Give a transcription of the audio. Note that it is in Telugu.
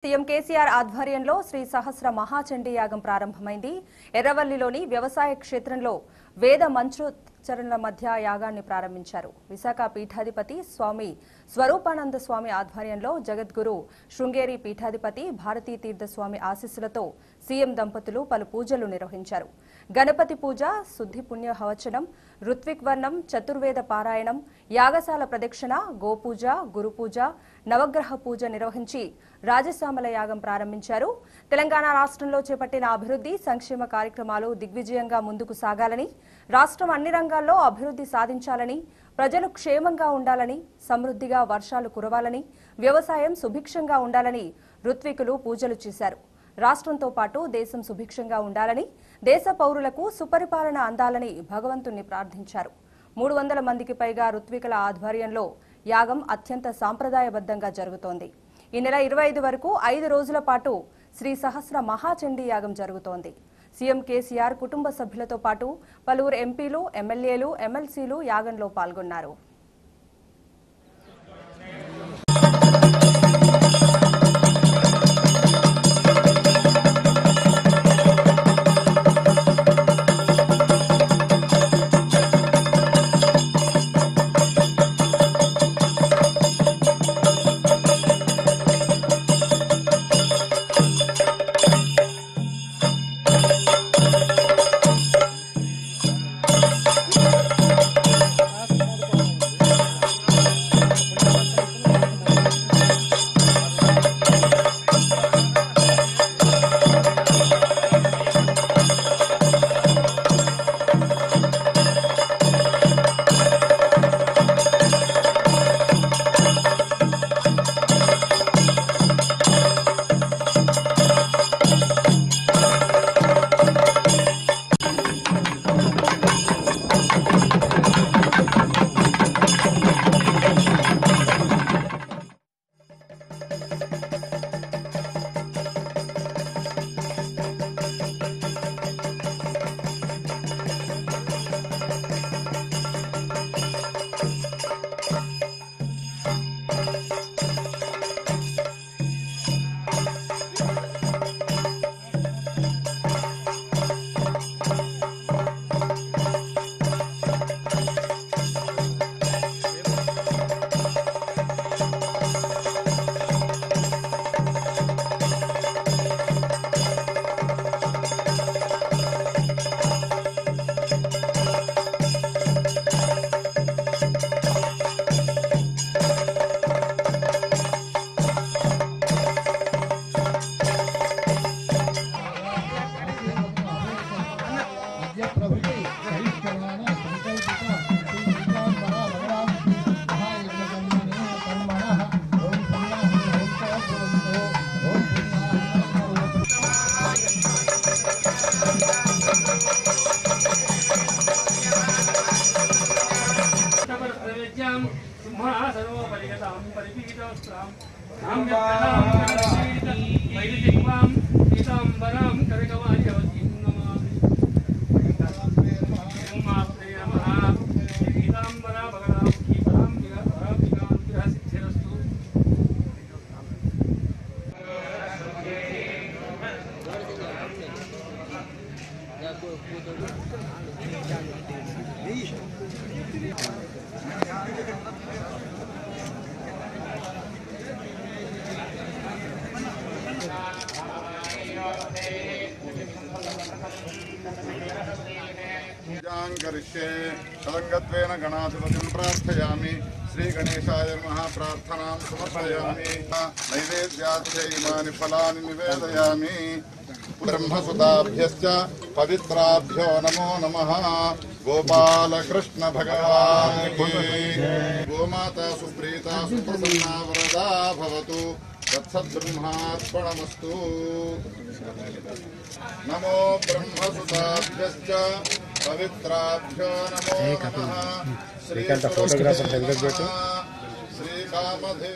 సీఎం కేసీఆర్ ఆధ్వర్యంలో శ్రీ సహస్ర మహాచండీ యాగం ప్రారంభమైంది. ఎర్రవల్లిలోని వ్యవసాయ క్షేత్రంలో వేద మంత్రోచ్చరణల మధ్య యాగాన్ని ప్రారంభించారు. విశాఖ పీఠాధిపతి స్వామి స్వరూపానంద స్వామి ఆధ్వర్యంలో జగద్గురు శృంగేరి పీఠాధిపతి భారతీ తీర్థ స్వామి ఆశీస్సులతో సీఎం దంపతులు పలు పూజలు నిర్వహించారు. గణపతి పూజ, శుద్ధి పుణ్య హవచనం, ఋత్విక్ వర్ణం, చతుర్వేద పారాయణం, యాగశాల ప్రదక్షిణ, గోపూజ, గురుపూజ, నవగ్రహ పూజ నిర్వహించి రాజశ్యామల యాగం ప్రారంభించారు. తెలంగాణ రాష్ట్రంలో చేపట్టిన అభివృద్ధి సంక్షేమ కార్యక్రమాలు దిగ్విజయంగా ముందుకు సాగాలని, రాష్ట్రం అన్ని రంగాల్లో అభివృద్ధి సాధించాలని, ప్రజలు క్షేమంగా ఉండాలని, సమృద్ధిగా వర్షాలు కురవాలని, వ్యవసాయం సుభిక్షంగా ఉండాలని ఋత్వికులు పూజలు చేశారు. రాష్ట్రంతో పాటు దేశం సుభిక్షంగా ఉండాలని, దేశ పౌరులకు సుపరిపాలన అందాలని భగవంతుణ్ణి ప్రార్థించారు. 300 మందికి పైగా ఋత్వికుల ఆధ్వర్యంలో యాగం అత్యంత సాంప్రదాయబద్ధంగా జరుగుతోంది. ఈ నెల 25 వరకు 5 రోజుల పాటు శ్రీ సహస్ర మహాచండీ యాగం జరుగుతోంది. సీఎం కేసీఆర్ కుటుంబ సభ్యులతో పాటు పలువురు ఎంపీలు, ఎమ్మెల్యేలు, ఎమ్మెల్సీలు యాగంలో పాల్గొన్నారు. तदंगत्वेन गणाधिपतिं प्रार्थयामि। श्री गणेशाय नमः प्रार्थनां समर्पयामि। नैवेद्याच्च इमानि फलानि निवेदयामि। ब्रह्मसुताभ्यश्च पवित्राभ्यो नमो नमः। गोपाल कृष्ण भगवान की गोमाता सुप्रीता सुप्रसन्ना वरदा भवतु। तत्सद्ब्रह्मार्पणमस्तु। नमो ब्रह्मसुताभ्यश्च पवित्राभ्यो नमो नमः। श्री कामधे